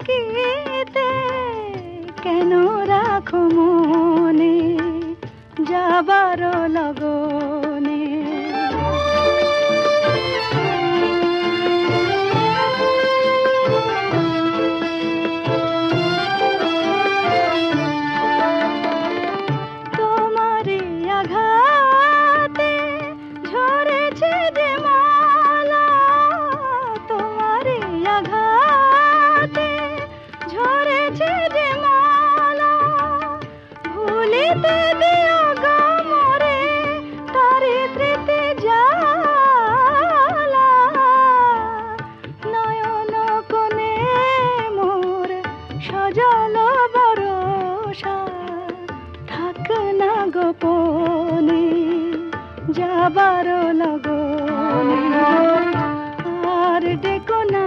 থাকিতে কেন রাখো মনে যাবার লগনে। তোমারে আঘাতে ঝরেছে যে মালা, তোমারে আঘাতে ঝরেছে যে মালা, ভুলিতে দিও গো মোরে তারি স্মৃতি জ্বালা। নয়ন কোণে মোর সজল বরষা, থাক না গোপনে যাবার লগনে। আর ডেকো না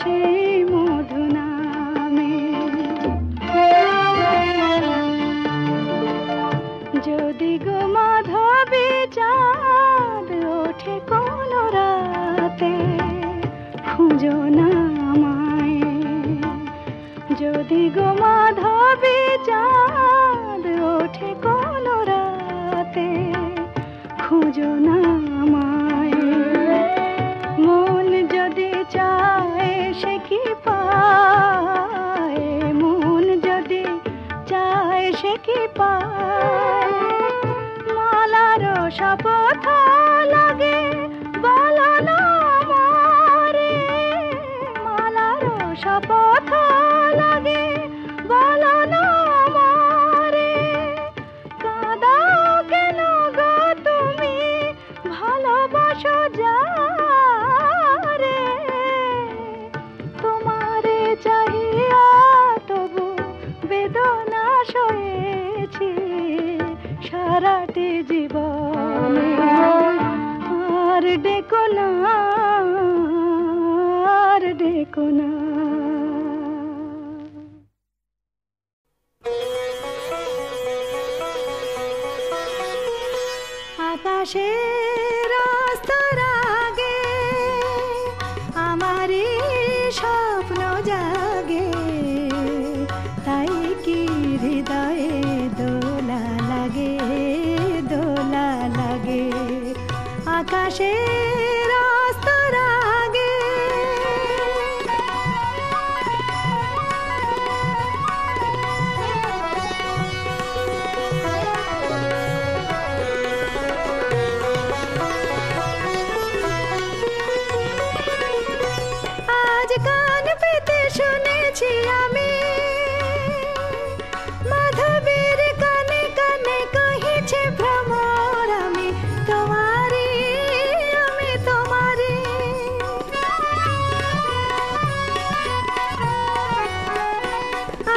সেই মধু নামে, যদি গো মাধবী চাঁদ ওঠে কোনো রাতে খুঁজো না আমায়। যদি গো মাধবী চাঁদ ওঠে কোনো রাতে খুঁজো না আমায়। মন যদি চায় সে কি পায়, মন যদি চায় সে কি পায়। মালার শপথ লাগে বলো না আমারে, মালার শপথ লাগে বলো না আমারে। কাঁদাও কেন গো তুমি ভালোবাসো যারে, তোমারে চাহিয়া তবু বেদনা সয়েছি সারাটি জীবনে। আর ডেকো না, আর ডেকো না। আকাশের স্তর আগে আমারই স্বপ্ন জাগে, তাই কি হৃদয়ে দোলা লাগে, দোলা লাগে। আকাশের স্তর আগে আজ কান পেতে শুনেছি আমি, মাধবীর কানে কানে কহিছে ভ্রমর আমি তোমারি, আমি তোমারি।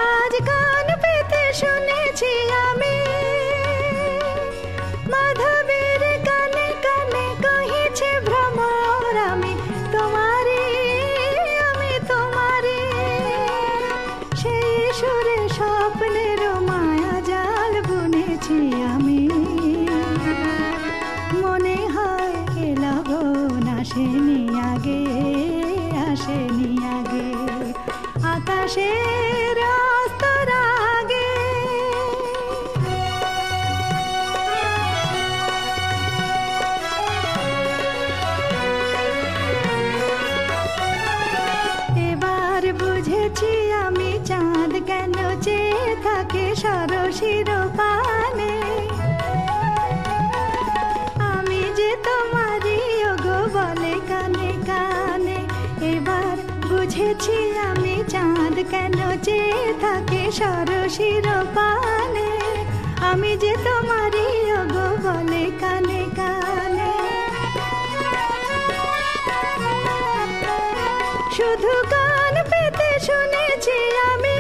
আজ কান পেতে শুনেছি আমি, মাধবীর কানে কানে কহিছে ভ্রমর আমি তোমারি, আমি তোমারি। সেই সুরে স্বপ্নের মায়া জাল বুনেছি আমি, মনে হয় এ লগন আসেনি আগে, আসেনি আগে। আকাশের স্তর আগে এবার বুঝেছি আমি চাঁদ কেন চেয়ে থাকে সরসির পানে। আমি যে তোমারই ওগো বলে কানে কানে, এবার বুঝেছি আমি চাঁদ কেন চেয়ে থাকে সরসির পানে। আমি যে তোমারই ওগো বলে কানে কানে। শুধু কান পেতে শুনেছি আমি,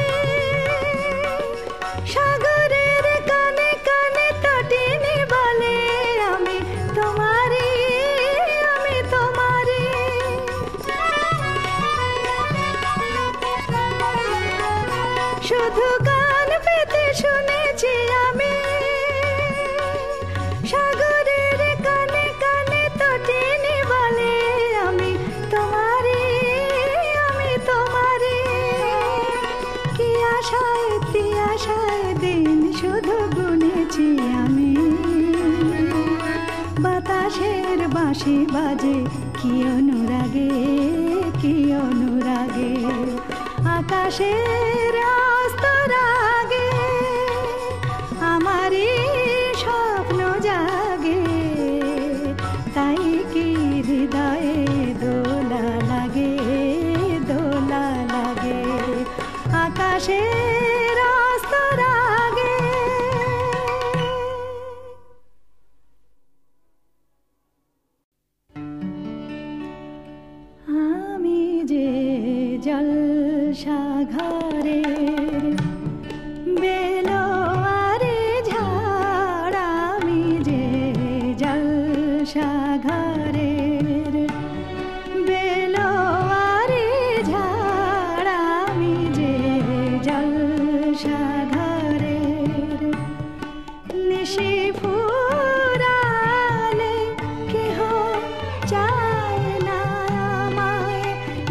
সাগরের কানে কানে তটিনী বলে আমি তোমারি, আমি তোমারি। শুধু কান পেতে শুনেছি আমি, সাগরের কানে কানে তটিনী বলে আমি তোমারি, আমি তোমারি। আশায় দিন শুধু গুনেছি আমি। বাতাসের বাঁশি বাজে কি অনুরাগে, কি অনুরাগে। আকাশের অস্তরাগে আমারই স্বপ্ন জাগে, তাই কি হৃদয়ে দোলা লাগে, দোলা লাগে। আকাশের অস্তরাগে আমি যে জলসা ঘরের বেলোয়ারে ঝাড়, আমি যে জলসা ঘরের বেলোয়ারে ঝাড়, আমি যে জলসা ঘরের। নিশি ফুরালে কেহ চায় না আমায়,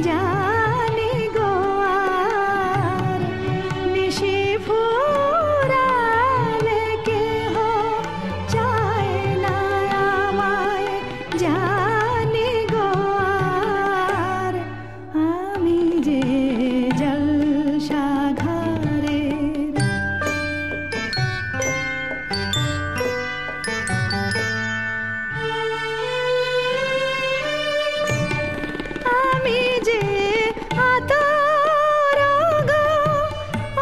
জানি গো আর। নিশি ফুরালে কেহ চায় না আমায়, জানি গো আর। আমি যে জলসা ঘরের। আমি যে আতর গো,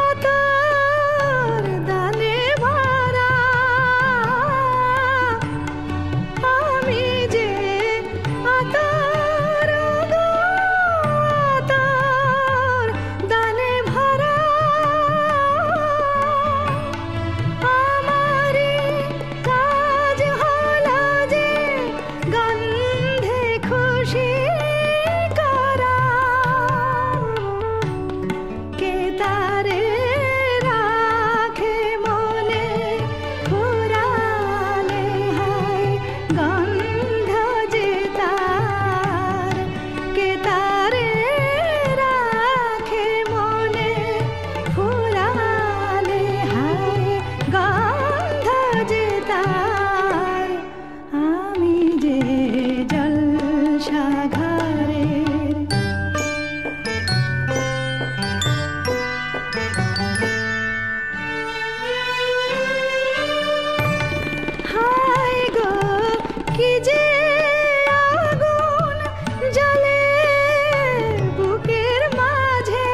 আতর দানে ভরা। আমি যে আতর গো, আতর দানে ভরা। আমারই কাজ হলো যে গন্ধে খুশি করা। কে তারে রাখে মনে ফুরালে হায় গন্ধ যে তার। কে তারে রাখে মনে ফুরালে হায় গন্ধ যে তার। আমি যে জলসা ঘরের। হায় গো কি যে আগুন জ্বলে বুকের মাঝে।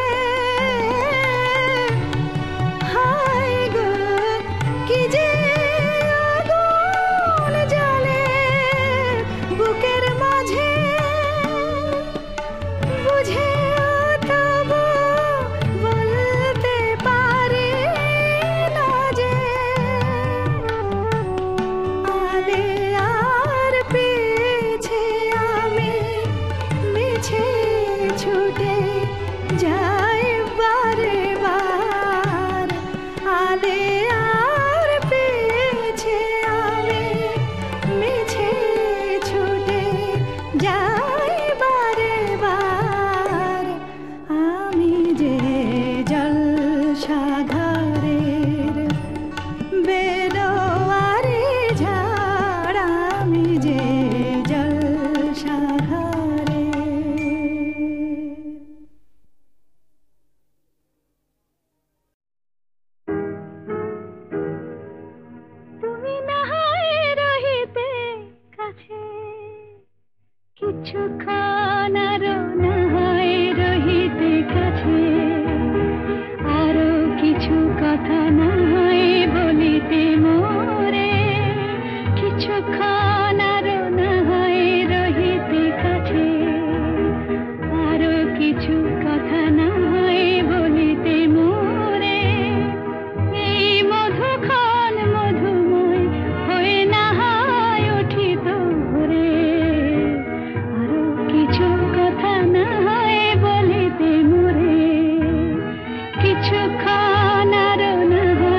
হায় গো কি যে আগুন জ্বলে বুকের মাঝে। বুঝেও তবু বলতে পারি না যে আলে আর পিছে আমি মিছে ছুটে যাই বারে বার। আলে আর পিছে আমি মিছে ছুটে যাই বারে বার। আমি যে জলসা ঘরের বেলোয়ারে ঝাড়, আমি যে জলসা ঘরের। তুমি না হয় রহিতে কাছে, কিছুক্ষণ আরো না হয় রহিতে কাছে। আরো কিছু কথা না হয় বলিতে মোরে, কিছুক্ষণ আরো না হয় রহিতে কাছে। আরো কিছু কথা না হয় বলিতে মোরে। এই মধুক্ষণ মধুময় হয়ে না হয় উঠিত ভোরে। আরো কিছু কথা না হয় বলিতে মোরে, কিছুক্ষণ আরো না হয়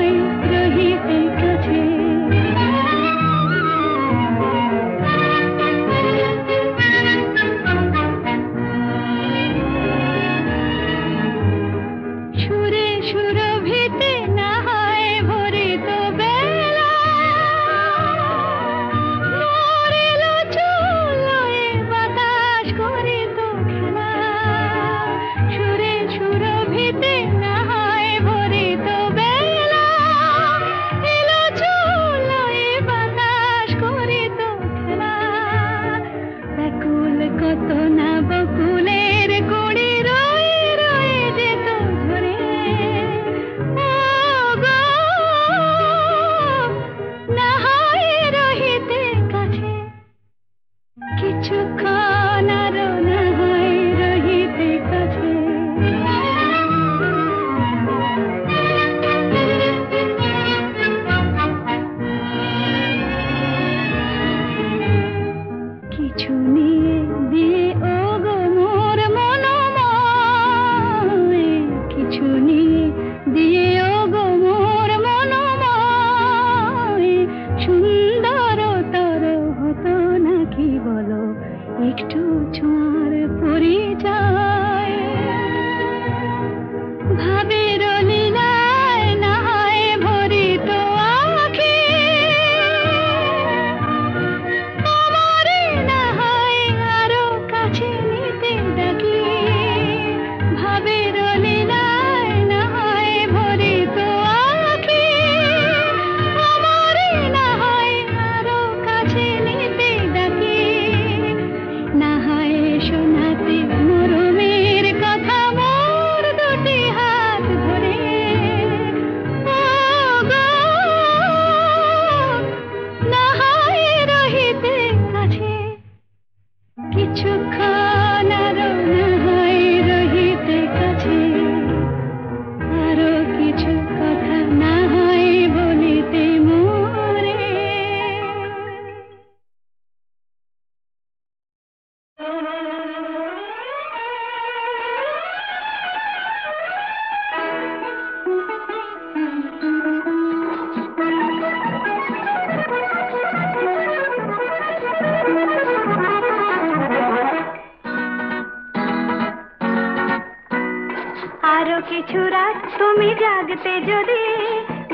রাত তুমি জাগতে যদি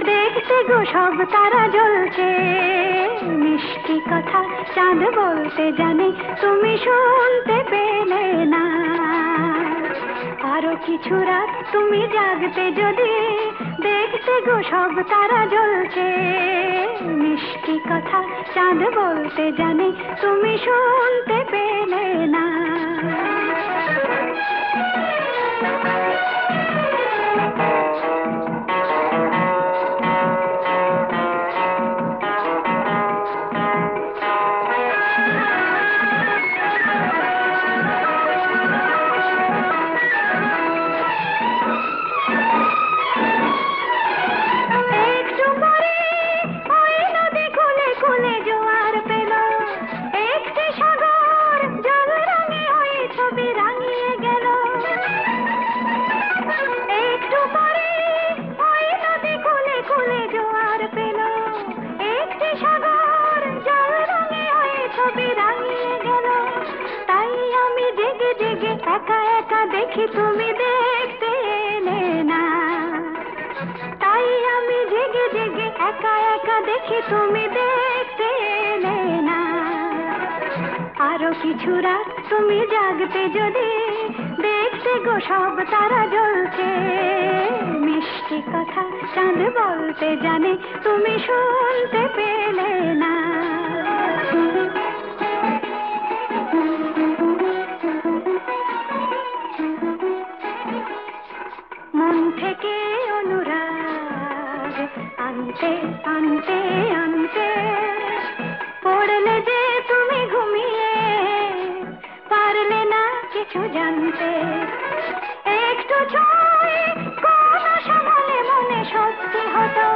দেখতে গো সব তারা জ্বলছে, মিষ্টি কথা চাঁদ বলতে জানে তুমি শুনতে পেলে না। আরো কিছু রাত তুমি জাগতে যদি দেখতে গো সব তারা জ্বলছে, মিষ্টি কথা চাঁদ বলতে জানে তুমি শুনতে পেলে না। তুমি দেখতে এলে না, তাই আমি জেগে জেগে একা একা দেখি তুমি দেখতে এলে না। আরো কিছু রাত তুমি জাগতে যদি দেখতে গো সব তারা জ্বলছে, মিষ্টি কথা চাঁদ বলতে জানে তুমি শুনতে পেলে না। মন থেকে অনুরাগ আনতে আনতে আনতে পড়লে যে তুমি ঘুমিয়ে, পারলে না কিছু জানতে। একটু ছুঁয়ে কোন সামলে মনে সত্যি হতো,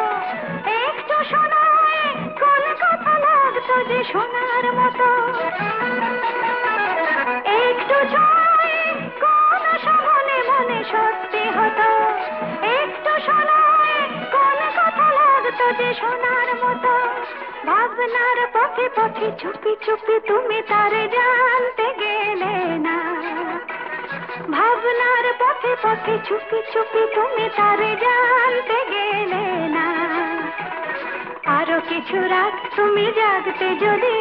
একটু শোনায় কোন কথা লাগতো যে শোনার মতো। একটু ছুঁয়ে কোন সামলে মনে সত্যি হতো, একটু শোনায় কোন কথা লাগতো যে শোনার মতো। ভাবনার পথে পথে চুপি চুপি তুমি তারে জানতে গেলে না, ভাবনার পথে পথে চুপি চুপি তুমি তারে জানতে গেলে না। আরো কিছু রাত তুমি জাগতে যদি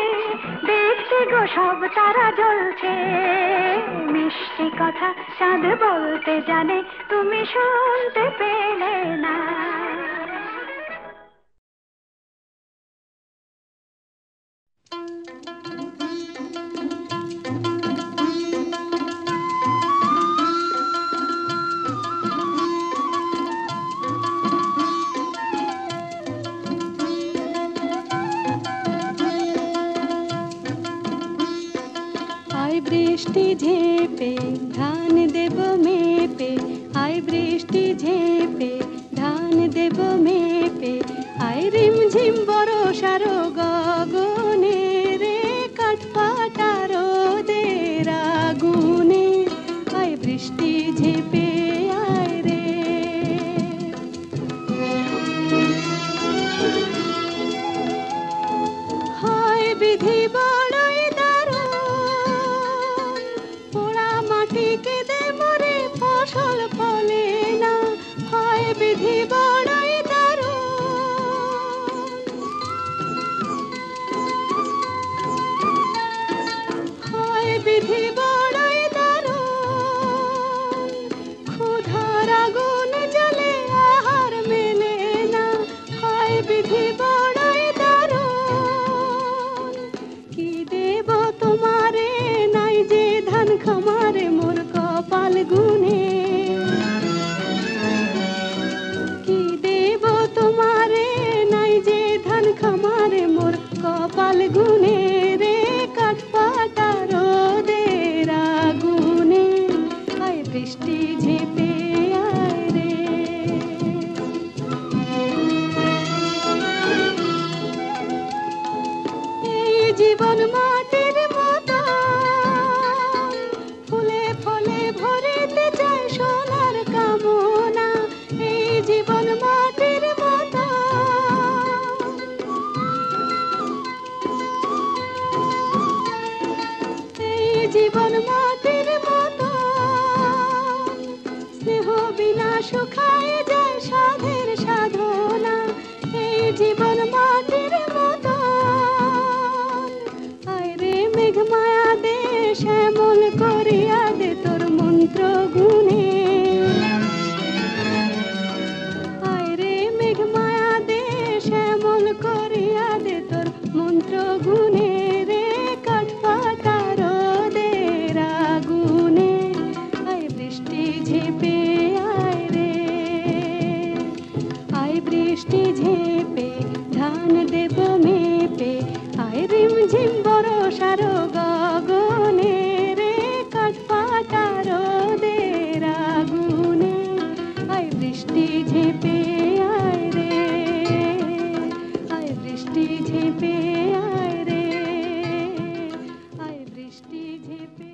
দেখতে গো সব তারা জ্বলছে, মিষ্টি কথা চাঁদ বলতে জানে তুমি শুনতে পেলে না। বৃষ্টি ঝেপে ধান দেব মেপে, আয় বৃষ্টি ঝেপে ধান দেব মেপে, আয় রিমঝিম বরষার গগনে রে কাঠফাটা রোদের আগুনে, আয় বৃষ্টি ঝেপে আয় রে। হয় বিধি বড়ই কেঁদে মরে ফসল ফলে না, হয় বিধি বড়ই দারুণ। হয় বিধি বড়ই দারুণ, ক্ষুধার আগুন জ্বলে আহার মেলে না, হয় বিধি বড়ই দারুণ। কি দেব তোমারে নাই যে ধান খামারে মোর কপাল গুনে, কি দেব তোমারে নাই যে ধান খামারে মোর কপাল গুনে রে কাঠফাটা রোদের আগুনে, আয় বৃষ্টি ঝেপে আয় রে। এই জীবন মাটির মতো ফুলে ফলে ভরিতে চায় সোনার কামনা, এই জীবন মাটির মতো। এই জীবন মাটির মতো স্নেহ বিনা সুখায় বৃষ্টি ঝেপে ধান দেব মেপে আয় রিমঝিম বরষার গগনে রে কাঠ পাতা রোদের আগুনে আয় বৃষ্টি ঝেপে আয় রে আয় বৃষ্টি ঝেপে আয় রে আয় বৃষ্টি ঝেপে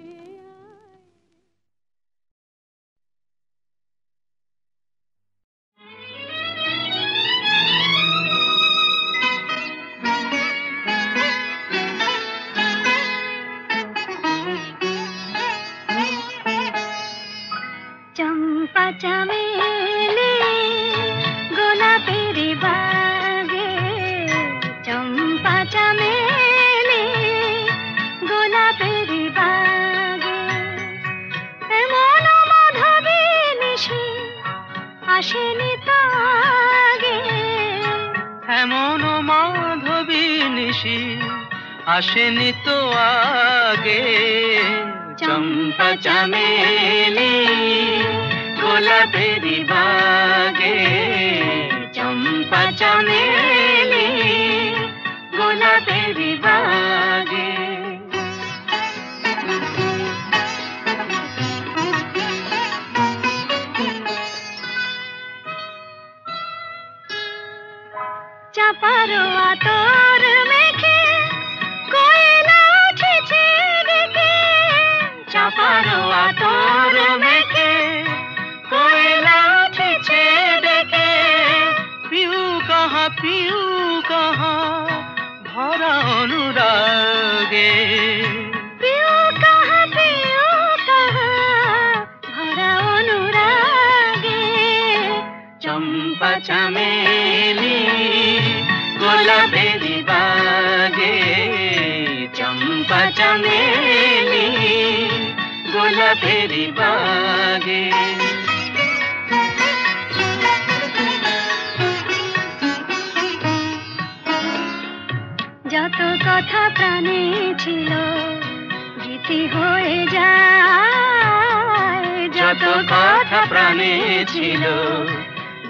চম্পা চামেলি গোলাপের বাগে চম্পা চামেলি গোলাপের বাগে এমন মাধবী নিশি আসেনি তো আগে এমন মাধবী নিশি আসেনি তো আগে চম্পা চামেলি গোলাপের বাগে চম্পা চামেলি গোলাপের বাগে চাপারো আতর মেখে কোয়েলা উঠেছে ডেকে চাপারো আতর মেখে কোয়েলা উঠেছে ডেকে পিউ কাহা ভরা অনুরাগে পিউ কাহা ভরা অনুরাগে চম্পা চামেলি গোলাপের বাগে চম্পা চামেলি গোলাপের বাগে যত কথা প্রাণে ছিল গীতি হয়ে যায় যত কথা প্রাণে ছিল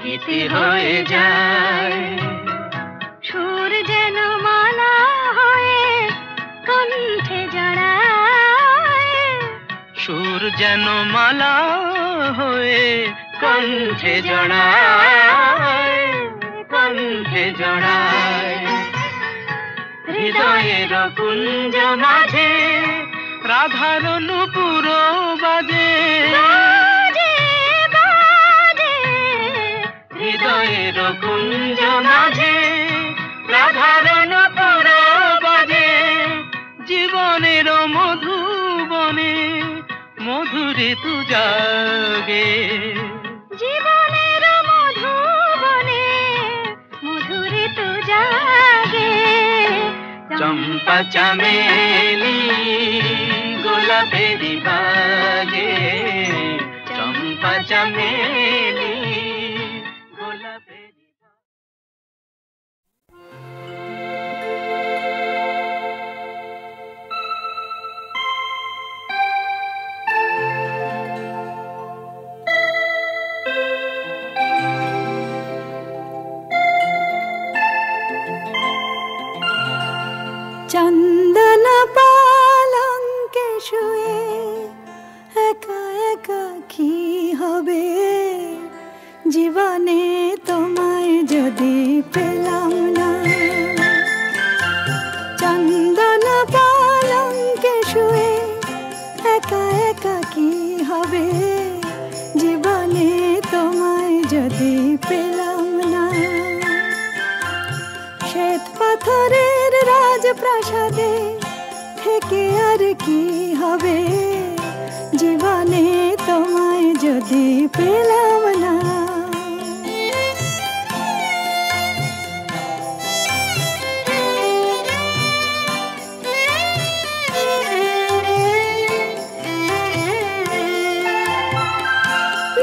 গীতি হয়ে যায় সুর যেন মালা হয়ে কণ্ঠে জড়ায় সুর যেন মালা হয়ে কণ্ঠে জড়ায় কণ্ঠে জড়ায় হৃদয়ের কুঞ্জ মাঝে রাধার নূপুর বাজে হৃদয়ের কুঞ্জ মাঝে রাধার নূপুর বাজে জীবনের মধুবনে মধুরে তু জাগে জীবনের মধুবনে মধুরে তু জাগে চম্পা চামেলি গোলাপের বাগে চম্পা চামেলি গোলাপের চন্দন পালঙ্কে শুয়ে একা একা কি হবে জীবনে তোমায় যদি পেলাম না চন্দন পালঙ্কে শুয়ে একা একা কি হবে জীবনে তোমায় যদি পেলাম না শ্বেত পাথরের রাজপ্রাসাদে থেকে আর কি হবে জীবনে তোমায় যদি পেলাম না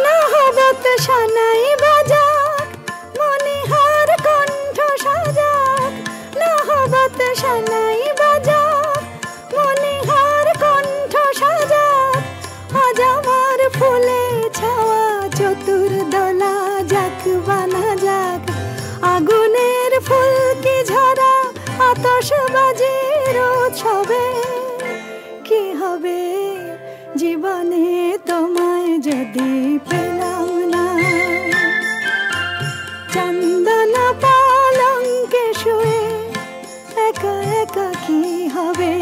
নহবত সানাই বাজাক মনিহার কণ্ঠ সাজাক নহবত সানাই বাজাক মনিহার কণ্ঠ সাজাক আজ আমার ফুলে ছাওয়া চতুর আতশবাজির উৎসবে কি হবে জীবনে তোমায় যদি পেলাম না। চন্দন পালঙ্কে শুয়ে একা একা কি হবে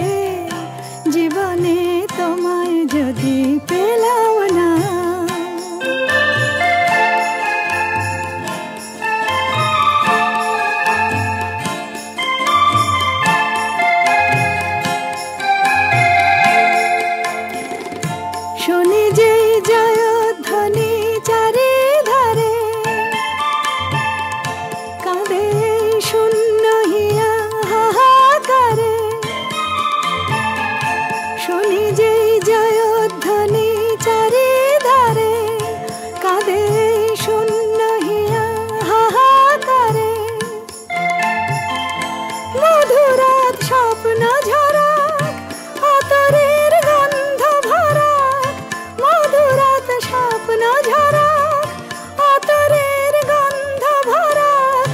জীবনে তোমায় যদি পেলাম না। শুনি যে জয়ধ্বনি চারিধারে কাঁদে শূন্য হিয়া হাহাকারে। শুনি যে জয়ধ্বনি চারিধারে কাঁদে শূন্য হিয়া হাহাকারে। মধুরাত স্বপ্ন ঝরাক আতরের গন্ধ ভরাক। মধুরাত স্বপ্ন ঝরাক আতরের গন্ধ ভরাক।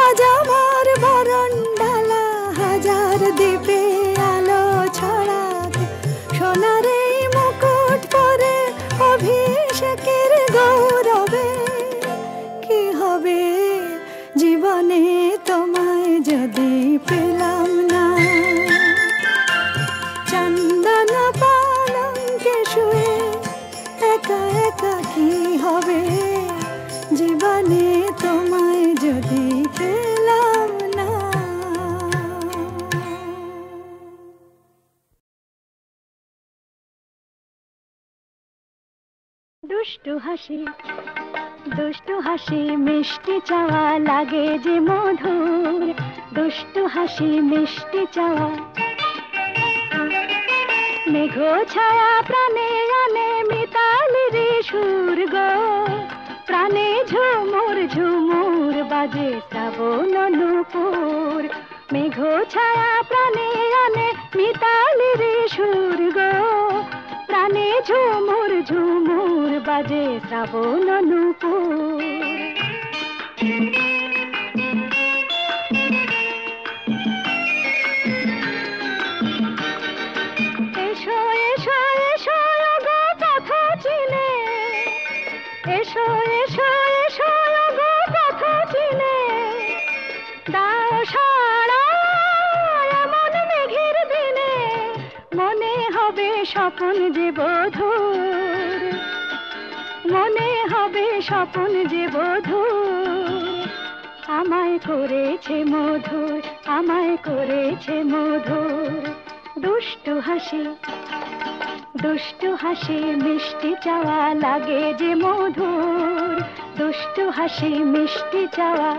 আজ আমার বরণডালা হাজার দ্বীপে আলো ছড়াক। সোনার এই মুকুট পরে অভিষেকের গৌরবে কি হবে জীবনে তোমায় যদি পেলাম না। চন্দন পালঙ্কে শুয়ে একা একা কি হবে জীবনে তোমায় যদি পেলাম না। দুষ্টু হাসি দুষ্টু হাসি মিষ্টি চাওয়া লাগে যে মধুর। দুষ্টু হাসি মিষ্টি চাওয়া মেঘ ছায়া প্রাণে আনে মিতালির সুর গো। প্রাণে ঝুমুর ঝুমুর বাজে শ্রাবণ নূপুর। মেঘ ছায়া প্রাণে আনে মিতালির সুর গো। প্রাণে ঝুমুর ঝুমুর বাজে শ্রাবণ নূপুর। এসো এসো এসো গো পথ চিনে। এসো এসো এসো গো পথ চিনে। দাও সাড়া এমন মেঘের দিনে মনে হবে স্বপন যে বধুর। মনে হবে স্বপন যে বধুর। আমায় করেছে মধুর আমায় করেছে মধুর। দুষ্টু হাসি দুষ্টু হাসি মিষ্টি চাওয়া লাগে যে মধুর। দুষ্টু হাসি মিষ্টি চাওয়া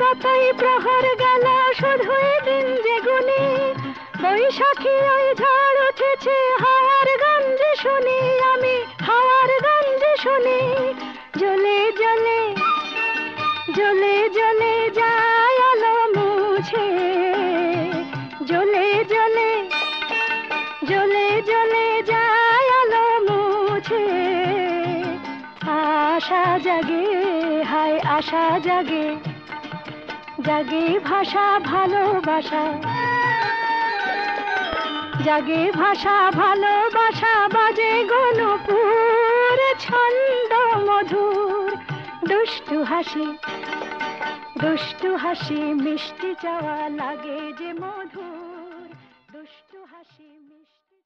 কতই প্রহর গেল শুধুই দিন যে গুনি। বৈশাখী ওই ঝড় উঠেছে হাওয়ার গান যে শুনি আমি হাওয়ার গান যে শুনি। জ্বলে জ্বলে জ্বলে জ্বলে যায় আলো মুছে। জ্বলে জ্বলে জ্বলে জ্বলে যায় আলো মুছে। আশা জাগে হায় আশা জাগে। জাগে ভাষা ভালোবাসা জাগে ভাষা ভালোবাসা বাজে গণপুর ছন্দ মধুর। দুষ্টু হাসি মিষ্টি চাওয়া লাগে যে মধুর। দুষ্টু হাসি মিষ্টি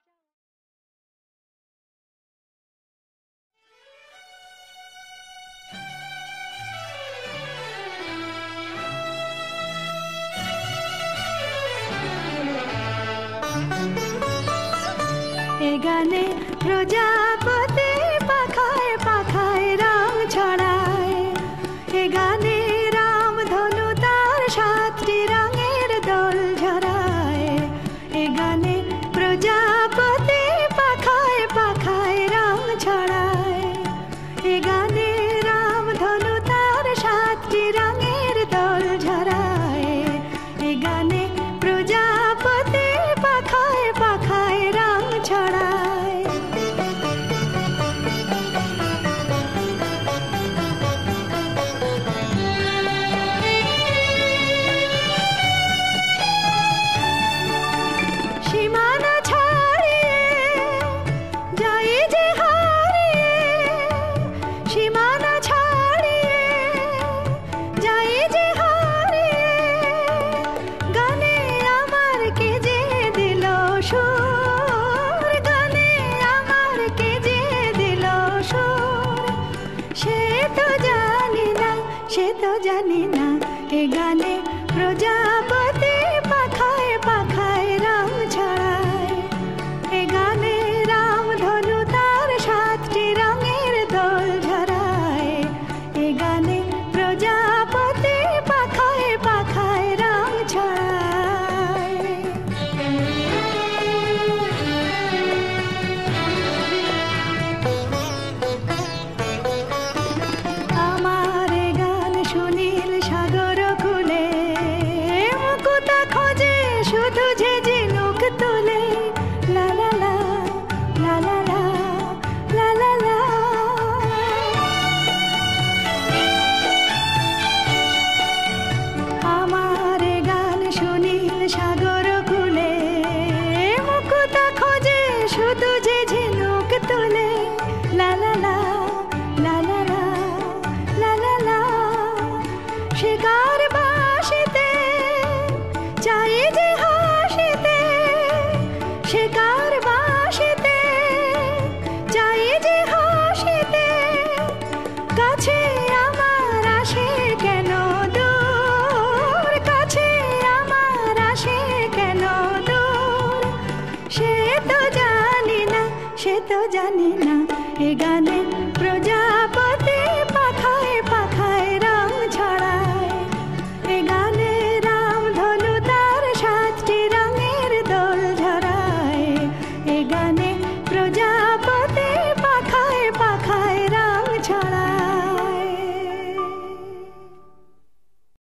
এ গানে প্রজাপতি পাখায় পাখায় রাম ছড়ায়। এ গানে রাম ধনু তার 7টি রঙের দোল ঝরায়। এ গানে প্রজাপতি পাখায় পাখায় রাম ছড়ায়। এ গানে জানি না এ গানে প্রজাপতি পাখায় পাখায় রং ছড়ায় এ গানে রামধনু তার 7টি রঙের দোল ঝরায় এ গানে প্রজাপতি পাখায় পাখায় রং ছড়ায় আমার এ গান সুনীল সাগর কুলে মুকুতা খোঁজে শুধু যে ঝিনুক তুলে লা লা লা লা লা লা লা লা লা আমার এ গান সুনীল সাগর কুলে মুকুতা খোঁজে শুধু যে ঝিনুক তুলে লা লা লা লা লা লা লা লা লা শিকার বাসিতে চাই যে হাসিতে শিকার বাসিতে চাই যে হাসিতে কাছে আমার আসে কেন দূর কাছে আমার আসে কেন দূর সে তো জানি না এ গানে প্রজাপতি